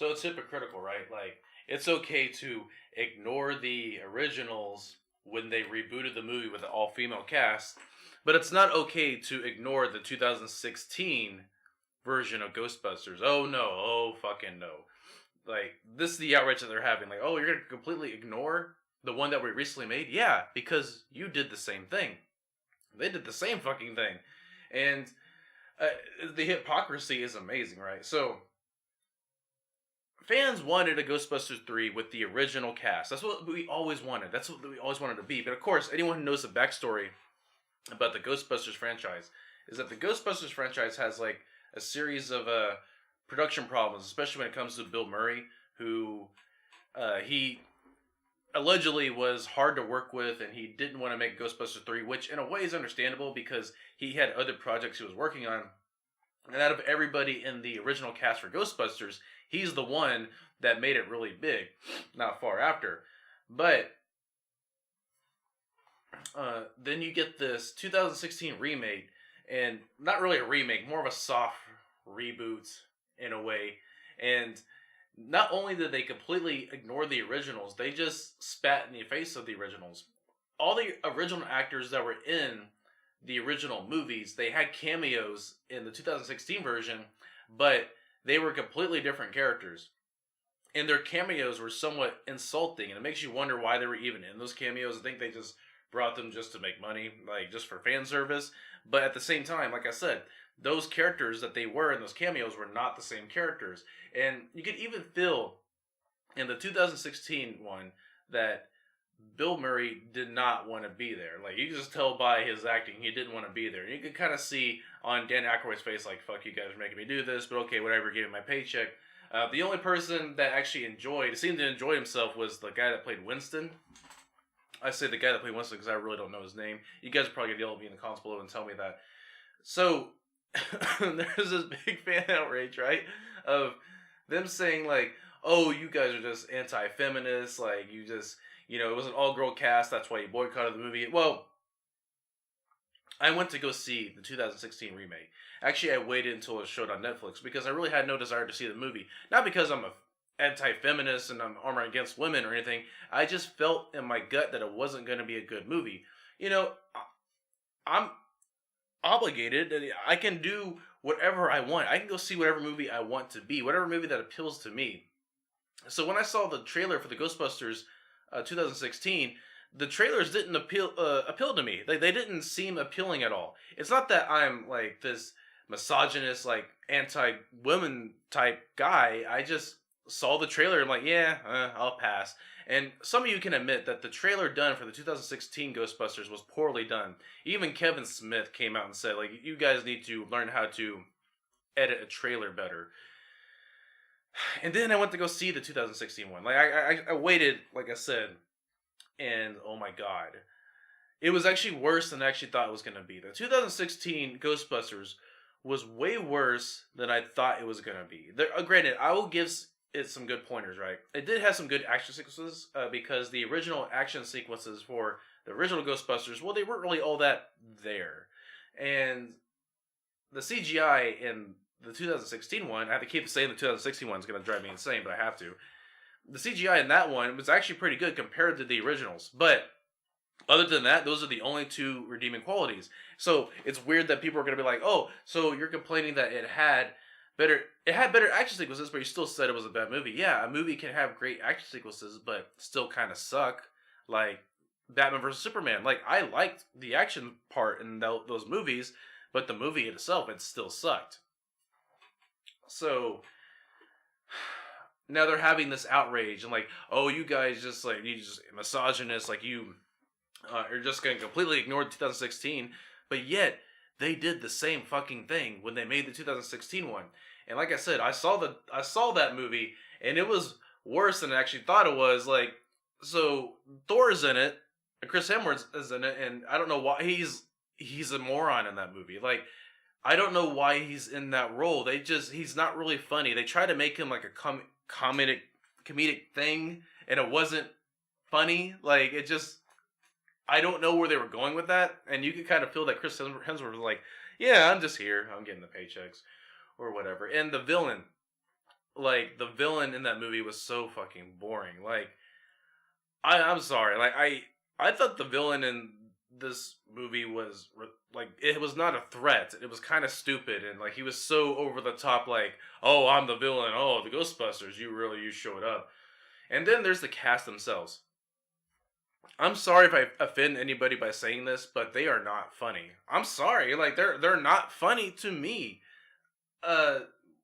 So it's hypocritical, right? Like, it's okay to ignore the originals when they rebooted the movie with an all female cast, but it's not okay to ignore the 2016 version of Ghostbusters. Oh no, oh fucking no. Like, this is the outrage that they're having. Like, oh, you're gonna completely ignore the one that we recently made? Yeah, because you did the same thing. They did the same fucking thing. And uh, the hypocrisy is amazing, right? So, fans wanted a Ghostbusters 3 with the original cast. That's what we always wanted. That's what we always wanted to be. But of course, anyone who knows the backstory about the Ghostbusters franchise is that the Ghostbusters franchise has like a series of production problems, especially when it comes to Bill Murray, who he allegedly was hard to work with and he didn't want to make Ghostbusters 3, which in a way is understandable because he had other projects he was working on. And out of everybody in the original cast for Ghostbusters, he's the one that made it really big, not far after. But then you get this 2016 remake, and not really a remake, more of a soft reboot in a way. And not only did they completely ignore the originals, they just spat in the face of the originals. All the original actors that were in the original movies, they had cameos in the 2016 version, but they were completely different characters. And their cameos were somewhat insulting, and it makes you wonder why they were even in those cameos. I think they just brought them just to make money, like just for fan service. But at the same time, like I said, those characters that they were in those cameos were not the same characters. And you could even feel in the 2016 one that Bill Murray did not want to be there. Like, you can just tell by his acting, he didn't want to be there. You could kind of see on Dan Aykroyd's face, like, fuck, you guys are making me do this, but okay, whatever, give me my paycheck. The only person that actually seemed to enjoy himself was the guy that played Winston. I say the guy that played Winston because I really don't know his name. You guys are probably going to yell at me in the comments below and tell me that. So, there's this big fan outrage, right? Of them saying, like, oh, you guys are just anti-feminist, like, you just, it was an all-girl cast, that's why you boycotted the movie. Well, I went to go see the 2016 remake. Actually, I waited until it showed on Netflix because I really had no desire to see the movie. Not because I'm a anti-feminist and I'm armored against women or anything. I just felt in my gut that it wasn't going to be a good movie. I'm obligated. I can do whatever I want. I can go see whatever movie I want to be, whatever movie that appeals to me. So when I saw the trailer for the Ghostbusters 2016, the trailers didn't appeal to me. They didn't seem appealing at all. It's not that I'm like this misogynist, like anti-women type guy. I just saw the trailer and like, yeah, I'll pass. And some of you can admit that the trailer done for the 2016 Ghostbusters was poorly done. Even Kevin Smith came out and said, like, you guys need to learn how to edit a trailer better. And then I went to go see the 2016 one. Like, I waited, like I said, and oh my god. It was actually worse than I actually thought it was going to be. The 2016 Ghostbusters was way worse than I thought it was going to be. Granted, I will give it some good pointers, right? It did have some good action sequences because the original action sequences for the original Ghostbusters, well, they weren't really all that there. And the CGI in the 2016 one, I have to keep saying the 2016 one is going to drive me insane, but I have to. The CGI in that one was actually pretty good compared to the originals. But other than that, those are the only two redeeming qualities. So it's weird that people are going to be like, oh, so you're complaining that it had better action sequences, but you still said it was a bad movie. Yeah, a movie can have great action sequences, but still kind of suck. Like Batman vs. Superman. Like, I liked the action part in those movies, but the movie itself, it still sucked. So now they're having this outrage and like, oh, you guys just like, you just misogynist, like you are just going to completely ignore 2016, but yet they did the same fucking thing when they made the 2016 one. And like I said, I saw that movie and it was worse than I actually thought it was. Like, so Thor is in it, and Chris Hemsworth is in it, and I don't know why he's a moron in that movie. Like, I don't know why he's in that role. He's not really funny. They try to make him like a comedic thing, and it wasn't funny. Like, it just, I don't know where they were going with that. And you could kind of feel that Chris Hemsworth was like, yeah, I'm just here. I'm getting the paychecks or whatever. And the villain, like the villain in that movie was so fucking boring. Like I'm sorry. Like I thought the villain in this movie was like it was not a threat. It was kind of stupid and like he was so over the top. Like, oh, I'm the villain. Oh, the Ghostbusters. You showed up. And then there's the cast themselves. I'm sorry if I offend anybody by saying this, but they are not funny. I'm sorry. Like they're not funny to me. Uh,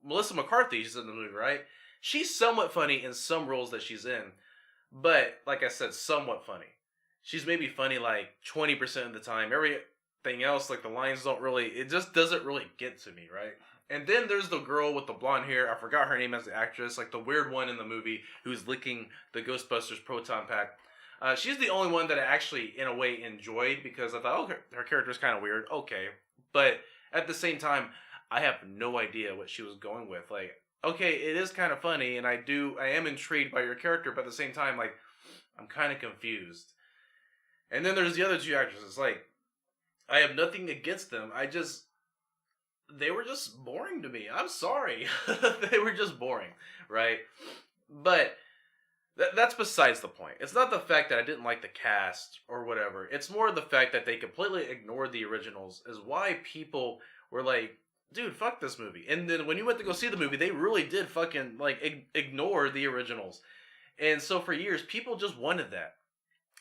Melissa McCarthy, she's in the movie, right? She's somewhat funny in some roles that she's in, but like I said, somewhat funny. She's maybe funny like 20% of the time. Everything else, like the lines don't really, it just doesn't really get to me, right? And then there's the girl with the blonde hair. I forgot her name as the actress, like the weird one in the movie who's licking the Ghostbusters proton pack. She's the only one that I actually, in a way, enjoyed because I thought, oh, her character's kind of weird. Okay. But at the same time, I have no idea what she was going with. Like, okay, it is kind of funny, and I am intrigued by your character, but at the same time, like, I'm kind of confused. And then there's the other two actresses. Like, I have nothing against them. They were just boring to me. I'm sorry. They were just boring, right? But that's besides the point. It's not the fact that I didn't like the cast or whatever. It's more the fact that they completely ignored the originals is why people were like, dude, fuck this movie. And then when you went to go see the movie, they really did fucking, like, ignore the originals. And so for years, people just wanted that.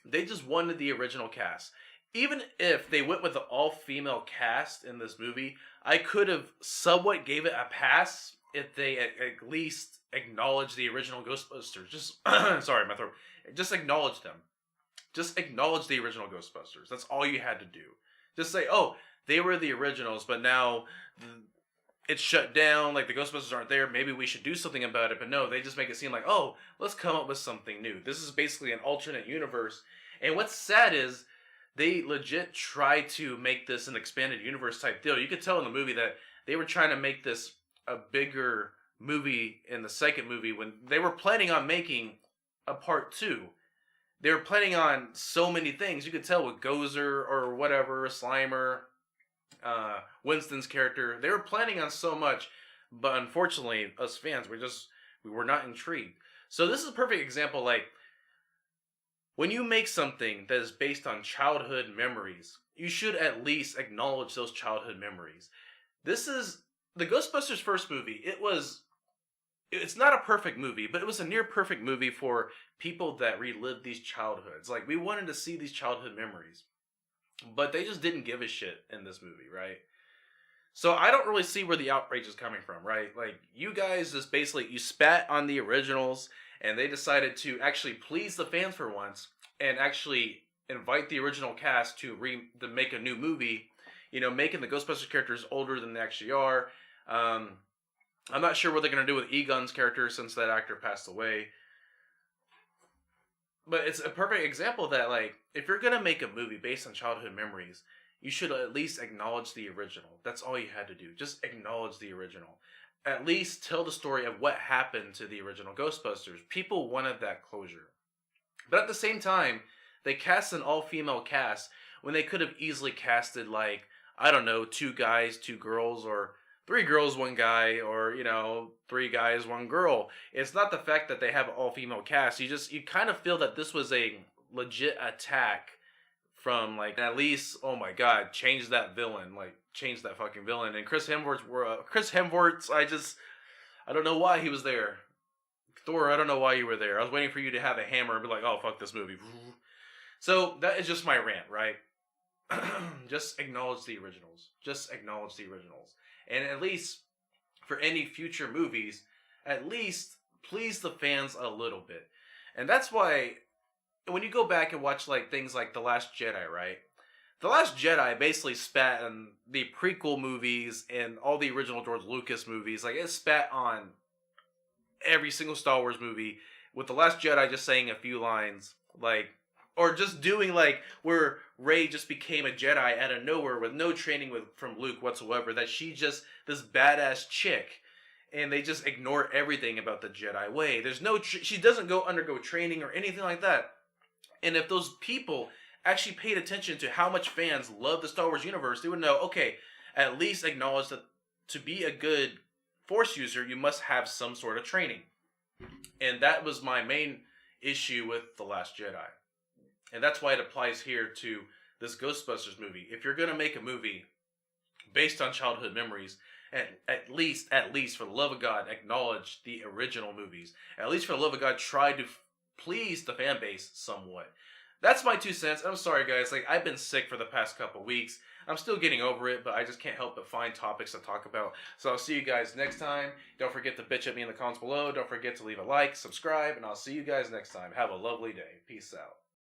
They just wanted the original cast. Even if they went with the all-female cast in this movie, I could have somewhat gave it a pass if they at least acknowledged the original Ghostbusters. Just, sorry, my throat. Just acknowledge them. Just acknowledge the original Ghostbusters. That's all you had to do. Just say, oh, they were the originals, but now it's shut down, like the Ghostbusters aren't there, maybe we should do something about it. But no, they just make it seem like, oh, let's come up with something new. This is basically an alternate universe. And what's sad is they legit tried to make this an expanded universe type deal. You could tell in the movie that they were trying to make this a bigger movie in the second movie when they were planning on making a part 2. They were planning on so many things. You could tell with Gozer or whatever, Slimer, Winston's character. They were planning on so much, but unfortunately, us fans, we were not intrigued. So this is a perfect example, like, when you make something that is based on childhood memories, you should at least acknowledge those childhood memories. This is the Ghostbusters first movie. It's not a perfect movie, but it was a near perfect movie for people that relived these childhoods. Like, we wanted to see these childhood memories. But they just didn't give a shit in this movie, right? So I don't really see where the outrage is coming from, right? Like, you guys just basically, you spat on the originals, and they decided to actually please the fans for once, and actually invite the original cast to make a new movie, making the Ghostbusters characters older than they actually are. I'm not sure what they're going to do with Egon's character since that actor passed away. But it's a perfect example that, like, if you're going to make a movie based on childhood memories, you should at least acknowledge the original. That's all you had to do. Just acknowledge the original. At least tell the story of what happened to the original Ghostbusters. People wanted that closure. But at the same time, they cast an all-female cast when they could have easily casted, like, I don't know, 2 guys, 2 girls, or 3 girls, 1 guy, or, 3 guys, 1 girl. It's not the fact that they have an all-female cast. You kind of feel that this was a legit attack from, like, at least, oh my god, change that villain. Like, change that fucking villain. And Chris Hemsworth, I don't know why he was there. Thor, I don't know why you were there. I was waiting for you to have a hammer and be like, oh, fuck this movie. So, that is just my rant, right? Just acknowledge the originals. Just acknowledge the originals. And at least, for any future movies, at least please the fans a little bit. And that's why, when you go back and watch, like, things like The Last Jedi, right? The Last Jedi basically spat on the prequel movies and all the original George Lucas movies. Like, it spat on every single Star Wars movie, with The Last Jedi just saying a few lines, like, or just doing, like, where Rey just became a Jedi out of nowhere with no training from Luke whatsoever, that she just, this badass chick, and they just ignore everything about the Jedi way. There's no, she doesn't undergo training or anything like that. And if those people actually paid attention to how much fans love the Star Wars universe, they would know, okay, at least acknowledge that to be a good Force user, you must have some sort of training. And that was my main issue with The Last Jedi. And that's why it applies here to this Ghostbusters movie. If you're going to make a movie based on childhood memories, at least for the love of God, acknowledge the original movies. At least for the love of God, try to please the fan base somewhat. That's my 2 cents. I'm sorry, guys. Like, I've been sick for the past couple weeks. I'm still getting over it, but I just can't help but find topics to talk about. So I'll see you guys next time. Don't forget to bitch at me in the comments below. Don't forget to leave a like, subscribe, and I'll see you guys next time. Have a lovely day. Peace out.